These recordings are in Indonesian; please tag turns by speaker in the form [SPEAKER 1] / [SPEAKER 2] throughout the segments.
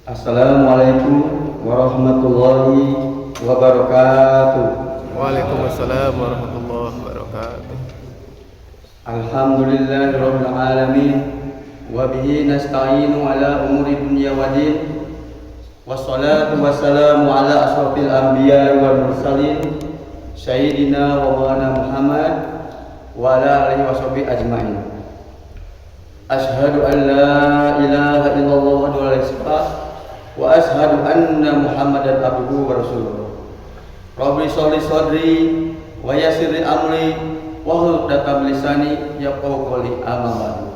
[SPEAKER 1] Assalamualaikum warahmatullahi wabarakatuh.
[SPEAKER 2] Waalaikumsalam warahmatullahi wabarakatuh.
[SPEAKER 1] Alhamdulillahirabbil alamin wa bihi nasta'inu ala umuri dunya waddin. Wassalatu wassalamu ala asrofil anbiya wal mursalin sayyidina wa maulana Muhammad wa ala alihi washabihi ajmain. Asyhadu an la ilaha illallah wa la ilaha wa asyhadu anna Muhammadan abduhu wa rasuluh. Rabbi sholli sadri wa yassir li amri wahlul 'uqdatam min lisani yafqahu qawli. Amma ba'du.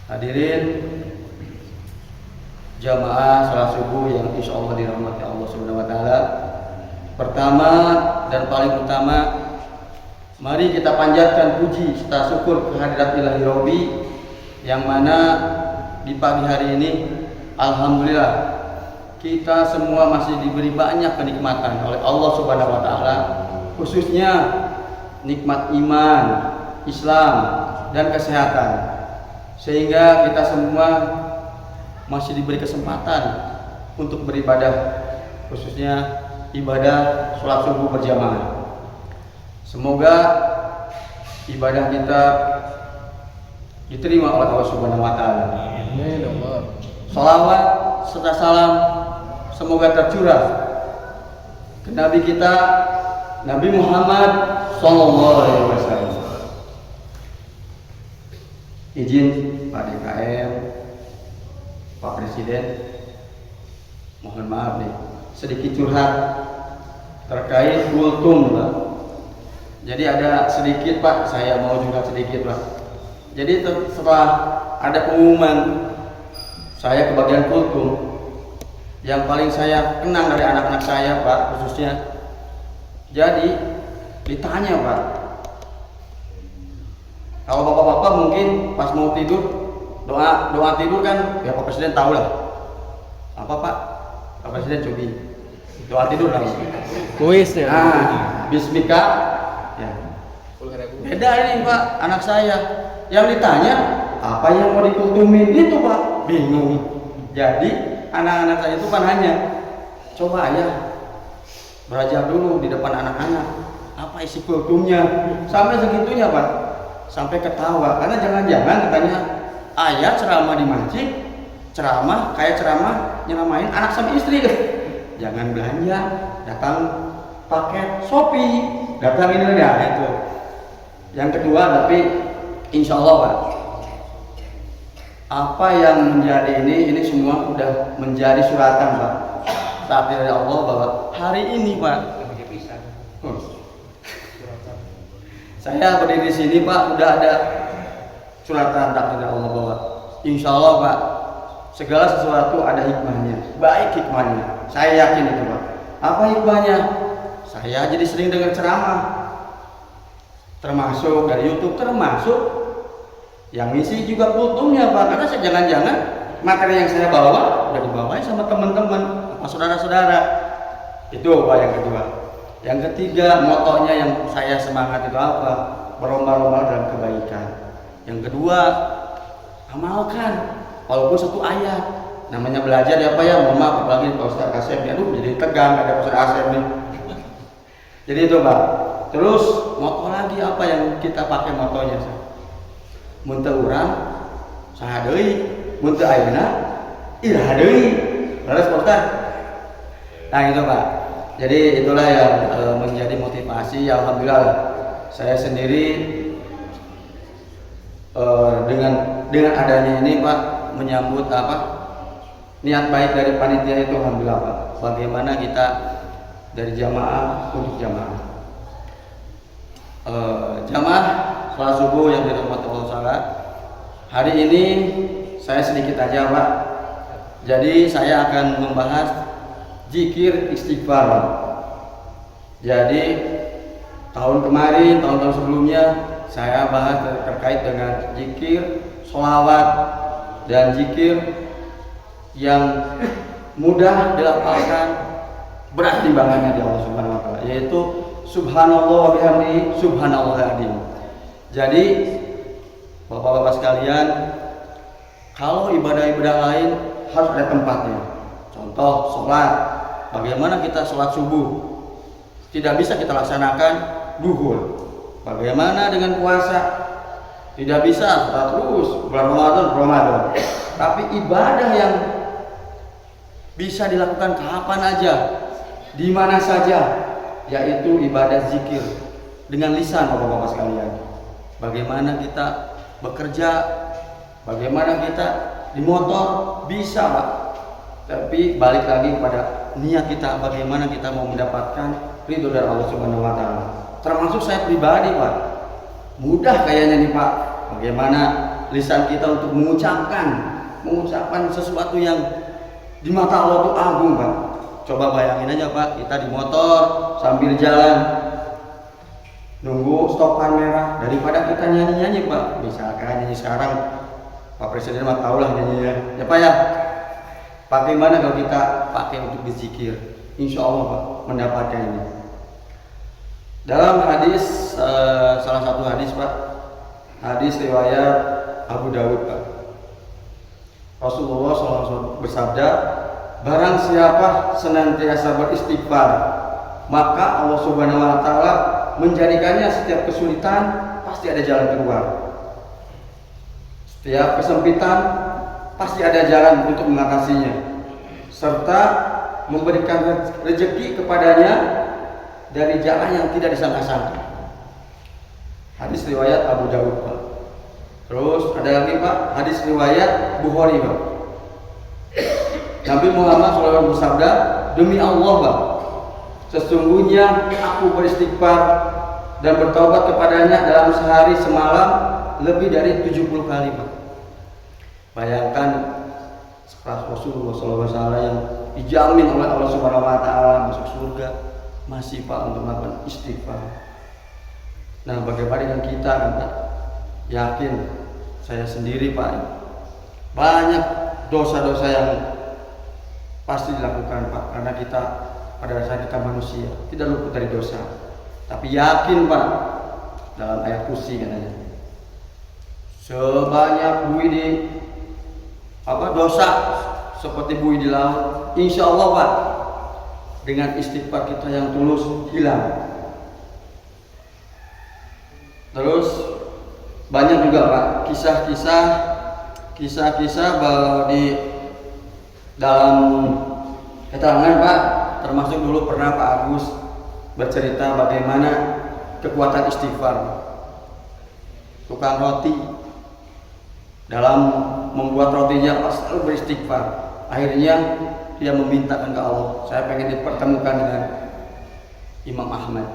[SPEAKER 1] Hadirin jamaah salat subuh yang insyaallah dirahmati Allah Subhanahu wa taala. Pertama dan paling utama, mari kita panjatkan puji serta syukur kehadirat Ilahi Robbi yang mana di pagi hari ini alhamdulillah kita semua masih diberi banyak kenikmatan oleh Allah Subhanahu wa taala, khususnya nikmat iman, Islam dan kesehatan. Sehingga kita semua masih diberi kesempatan untuk beribadah, khususnya ibadah sholat subuh berjamaah. Semoga ibadah kita diterima oleh Allah Subhanahu wa taala.
[SPEAKER 2] Amin Allah.
[SPEAKER 1] Salawat serta salam semoga tercurah ke Nabi kita Nabi Muhammad sallallahu alaihi wasallam. Izin Pak DKM, Pak Presiden, mohon maaf nih, sedikit curhat terkait kultum, Pak. Jadi ada sedikit, Pak, saya mau juga sedikit, Pak. Jadi setelah ada pengumuman saya kebagian kultum, yang paling saya kenang dari anak-anak saya, Pak, khususnya. Jadi ditanya, Pak, kalau bapak-bapak mungkin pas mau tidur doa tidur kan, ya Pak Presiden tahu lah. Apa, Pak? Pak Presiden cobi doa tidur lah.
[SPEAKER 2] Kuis ya.
[SPEAKER 1] Bismika. Ya. Beda ini, Pak, anak saya. Yang ditanya apa yang mau dikultumin itu, Pak, bingung. Jadi anak-anak saya itu kan hanya coba ya belajar dulu di depan anak-anak apa isi kultumnya, sampai segitunya, Pak, sampai ketawa karena jangan-jangan katanya ayat ceramah di masjid, ceramah kayak ceramah nyeramain anak sama istri. Jangan belanja, datang paket Shopee, datang ini ya itu. Yang kedua, tapi insya Allah, Pak, apa yang menjadi ini semua sudah menjadi suratan, Pak, takdir dari Allah bahwa hari ini, Pak, saya berdiri di sini, Pak, udah ada suratan takdir dari Allah bahwa insya Allah, Pak, segala sesuatu ada hikmahnya, baik hikmahnya. Saya yakin itu, Pak. Apa hikmahnya? Saya jadi sering dengar ceramah, termasuk dari YouTube, termasuk yang ngisi juga kultumnya, Pak. Karena jangan-jangan materi yang saya bawa udah dibawain sama teman-teman, sama saudara-saudara. Itu, Pak, yang kedua. Yang ketiga, motonya yang saya semangat itu apa? Berlomba-lomba dalam kebaikan. Yang kedua, amalkan walaupun satu ayat. Namanya belajar ya, Pak, ya. Mohon maaf apalagi Pak Ustaz Kasem, aduh jadi tegang ada Pak Ustaz Kasem nih. Jadi itu, Pak. Terus moto lagi apa yang kita pakai motonya? Mun teu urang saha deui, mun teu ayeuna iraha deui. Leres, Pak Ustaz. Nah, itu, Pak. Jadi itulah yang menjadi motivasi. Alhamdulillah saya sendiri dengan adanya ini, Pak, menyambut niat baik dari panitia itu, alhamdulillah, Pak. Bagaimana kita dari jamaah untuk jamaah. Jamaah sholat subuh yang dirahmati Allah Ta'ala. Hari ini saya sedikit aja, Pak. Jadi saya akan membahas zikir istighfar. Jadi tahun-tahun sebelumnya saya bahas terkait dengan zikir, sholawat dan zikir yang mudah dilafalkan, berat timbangannya di Allah Subhanahu wa taala, yaitu subhanallah wa bihamdihi subhanallahil. Jadi Bapak-bapak sekalian, kalau ibadah-ibadah lain harus ada tempatnya. Contoh sholat, bagaimana kita sholat subuh tidak bisa kita laksanakan duhur. Bagaimana dengan puasa, tidak bisa terus bulan Ramadan. Tapi ibadah yang bisa dilakukan kapan aja, di mana saja, yaitu ibadah zikir dengan lisan, bapak-bapak sekalian. Bagaimana kita bekerja, bagaimana kita di motor, bisa Pak. Tapi balik lagi pada niat kita, bagaimana kita mau mendapatkan ridho dari Allah Subhanahu wa taala. Termasuk saya pribadi Pak, mudah kayaknya nih Pak, bagaimana lisan kita untuk mengucapkan sesuatu yang di mata Allah itu agung Pak. Coba bayangin aja Pak, kita di motor sambil jalan nunggu stopan merah, daripada kita nyanyi-nyanyi Pak. Misalkan nyanyi sekarang, Pak Presiden mah tahu lah nyanyinya ya Pak ya. Bagaimana kalau kita pakai untuk berzikir, insya Allah Pak mendapatkan ini. Dalam hadis, salah satu hadis Pak, hadis riwayat Abu Dawud Pak, Rasulullah SAW bersabda, barang siapa senantiasa beristighfar, maka Allah Subhanahu wa taala menjadikannya setiap kesulitan pasti ada jalan keluar. Setiap kesempitan pasti ada jalan untuk mengatasinya, serta memberikan rezeki kepadanya dari jalan yang tidak disangka-sangka. Hadis riwayat Abu Dawud Pak. Terus ada lagi Pak, hadis riwayat Bukhari Pak. Nabi Muhammad SAW bersabda, demi Allah Pak, sesungguhnya aku beristighfar dan bertaubat kepadanya dalam sehari semalam lebih dari 70 kali Pak. Bayangkan Rasulullah SAW yang dijamin oleh Allah Subhanahu wa taala masuk surga, masih Pak untuk melakukan istighfar. Nah, bagaimana dengan kita kan Pak? Yakin saya sendiri Pak, banyak dosa-dosa yang pasti dilakukan Pak, karena kita pada dasarnya kita manusia, tidak luput dari dosa. Tapi yakin Pak, dalam ayat kursi katanya, sebanyak bui di dosa seperti bui di laut, insya Allah Pak, dengan istighfar kita yang tulus hilang. Terus banyak juga Pak kisah-kisah di dalam keterangan Pak, termasuk dulu pernah Pak Agus bercerita bagaimana kekuatan istighfar. Tukang roti dalam membuat rotinya Pak selalu beristighfar. Akhirnya dia memintakan ke Allah, saya pengen dipertemukan dengan Imam Ahmad.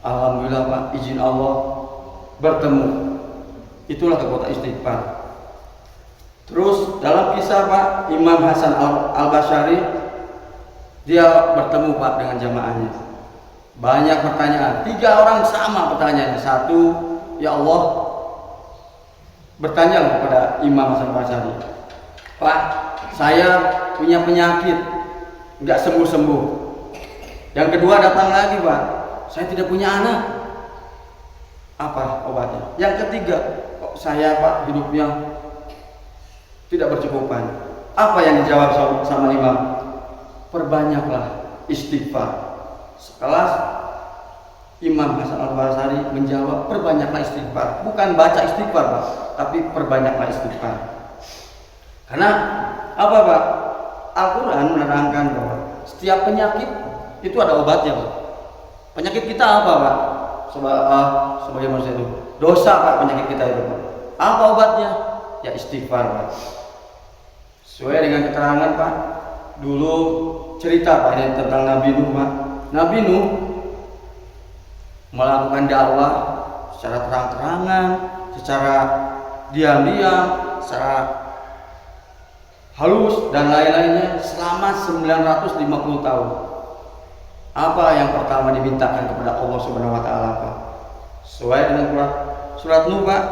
[SPEAKER 1] Alhamdulillah Pak, izin Allah bertemu. Itulah kekuatan istighfar. Terus dalam kisah Pak, Imam Hasan Al-Basyari, dia bertemu Pak dengan jamaahnya. Banyak pertanyaan, 3 orang sama pertanyaannya. Satu, ya Allah, bertanya kepada Imam Hasan Al-Basyari, Pak, saya punya penyakit nggak sembuh-sembuh. Yang kedua datang lagi Pak, saya tidak punya anak, apa obatnya? Yang ketiga, kok saya Pak hidupnya tidak bercukupan. Apa yang dijawab sama Imam? Perbanyaklah istighfar. Sekelas Imam Hasan Al-Basyari menjawab, perbanyaklah istighfar. Bukan baca istighfar Pak, tapi perbanyaklah istighfar. Karena apa Pak? Al-Quran menerangkan bahwa setiap penyakit itu ada obatnya Pak. Penyakit kita apa Pak? Sebagai manusia itu dosa Pak, penyakit kita itu Pak. Apa obatnya? Ya istighfar Pak. Sesuai dengan keterangan Pak, dulu cerita Pak ini tentang Nabi Nuh Pak. Nabi Nuh melakukan dakwah secara terang-terangan, secara diam-diam, secara halus dan lain-lainnya selama 950 tahun. Apa yang pertama dimintakan kepada Allah Subhanahu wa taala Pak? Sesuai dengan surat Nuh Pak,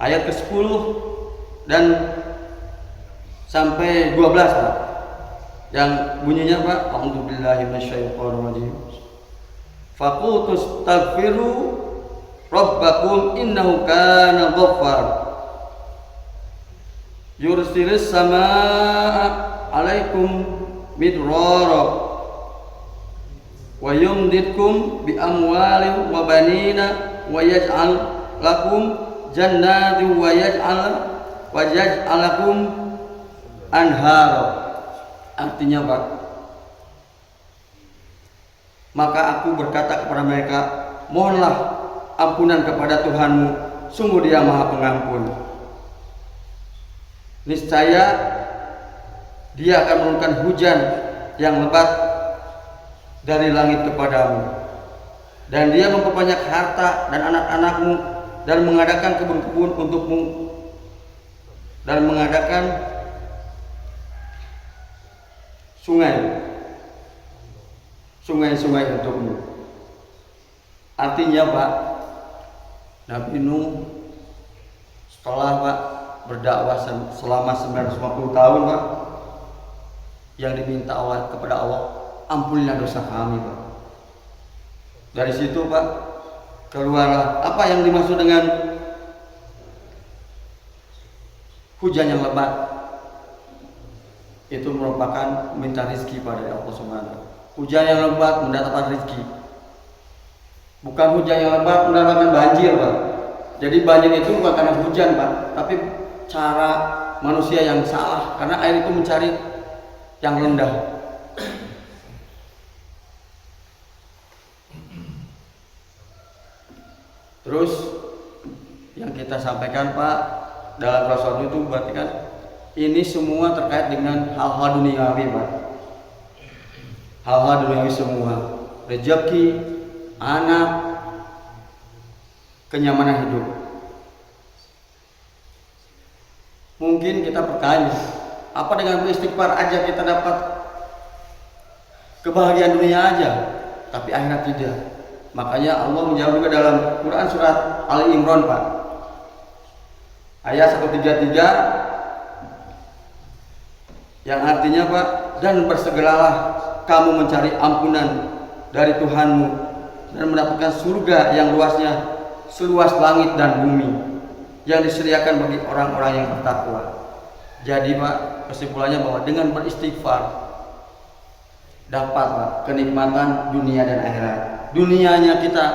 [SPEAKER 1] ayat ke-10 dan sampai 12 Pak. Yang bunyinya Pak, a'udzubillahi minasyaitonir rajim. Faqultu astaghfiru rabbakum innahu kana ghaffar. yursilis samaa 'alaikum midrara wa yumditkum bi amwalin wa banina wa yaj'al lakum jannatin wa yaj'al lakum anhara. Artinya Pak, maka aku berkata kepada mereka, mohonlah ampunan kepada Tuhanmu, sungguh Dia Maha Pengampun. Niscaya Dia akan menurunkan hujan yang lebat dari langit kepadamu, dan Dia memperbanyak harta dan anak-anakmu, dan mengadakan kebun-kebun untukmu, dan mengadakan sungai-sungai untukmu. Artinya Pak, Nabi Nuh setelah Pak berdakwah selama 950 tahun Pak, yang diminta kepada Allah, ampunilah dosa kami Pak. Dari situ Pak keluarlah apa yang dimaksud dengan hujan yang lebat. Itu merupakan minta rezeki pada Allah Subhanahu. Hujan yang lebat mendatangkan rezeki. Bukan hujan yang lebat mendatangkan banjir Pak. Jadi banjir itu bukan karena hujan Pak, tapi cara manusia yang salah, karena air itu mencari yang rendah. Terus yang kita sampaikan Pak dalam Rasul itu berarti kan ini semua terkait dengan hal-hal duniawi Pak. Hal-hal duniawi semua, rezeki, anak, kenyamanan hidup. Mungkin kita bertanya, apa dengan beristighfar aja kita dapat kebahagiaan dunia aja, tapi akhirat tidak? Makanya Allah menjawab juga dalam Quran surat Ali Imran Pak, ayat 133, yang artinya Pak, dan bersegeralah kamu mencari ampunan dari Tuhanmu dan mendapatkan surga yang luasnya seluas langit dan bumi, yang disediakan bagi orang-orang yang bertakwa. Jadi Pak, kesimpulannya bahwa dengan beristighfar dapat Pak kenikmatan dunia dan akhirat. Dunianya kita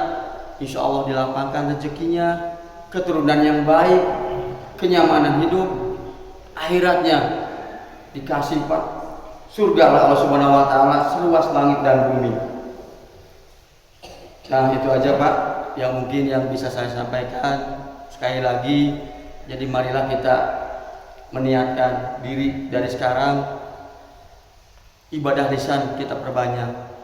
[SPEAKER 1] insya Allah dilapangkan rezekinya, keturunan yang baik, kenyamanan hidup. Akhiratnya dikasih Pak surga Allah Subhanahu wa taala seluas langit dan bumi. Nah, itu aja Pak yang mungkin yang bisa saya sampaikan. Sekali lagi, jadi marilah kita meniatkan diri dari sekarang, ibadah lisan kita perbanyak.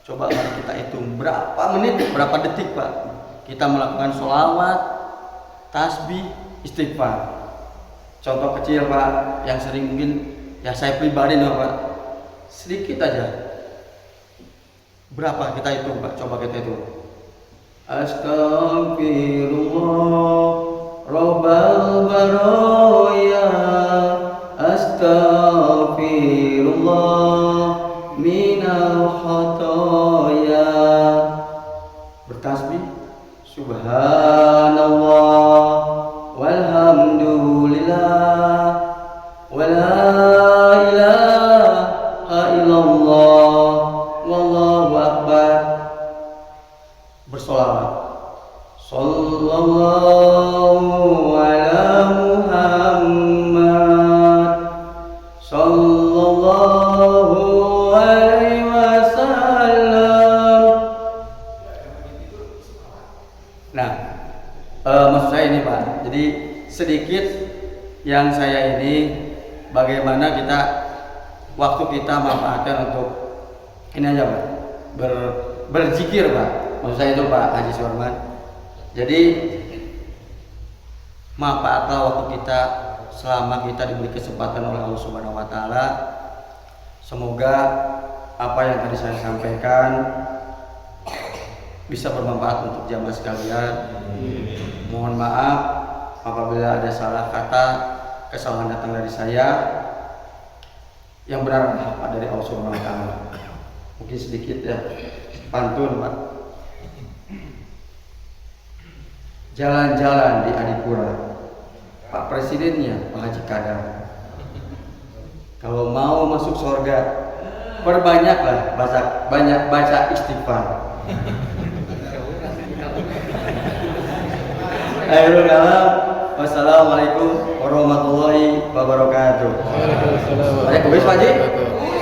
[SPEAKER 1] Coba mari kita hitung berapa menit, berapa detik Pak kita melakukan sholawat, tasbih, istighfar. Contoh kecil Pak yang sering mungkin ya saya pribadi Pak, sedikit aja. Berapa kita hitung Pak? Coba kita hitung. Astaghfirullah Rabbal baraya, astaghfirullah minal khotoya. Bertasbih subhanallah walhamdulillah wala ilaha illallah wallahu akbar. Bersolawat sallallahu ala Muhammad sallallahu alaihi wasallam. Nah, maksud saya ini Pak, jadi sedikit yang saya ini bagaimana kita waktu kita manfaatkan untuk ini aja Pak, berzikir Pak. Maksud saya itu Pak Haji Suarman. Jadi manfaatlah waktu kita selama kita diberi kesempatan oleh Allah Subhanahu wa taala. Semoga apa yang tadi saya sampaikan bisa bermanfaat untuk jamaah sekalian. Mohon maaf apabila ada salah kata, kesalahan datang dari saya. Yang benar dari Allah Subhanahu wa taala. Mungkin sedikit ya pantun Pak. Jalan-jalan di Adipura, Pak Presidennya, Pak Haji Kadar. Kalau mau masuk surga, perbanyaklah baca istighfar. Akhirul kalam, wassalamualaikum warahmatullahi wabarakatuh.
[SPEAKER 2] Waalaikumsalam
[SPEAKER 1] Ada kuis Pak Haji?
[SPEAKER 2] warahmatullahi wabarakatuh.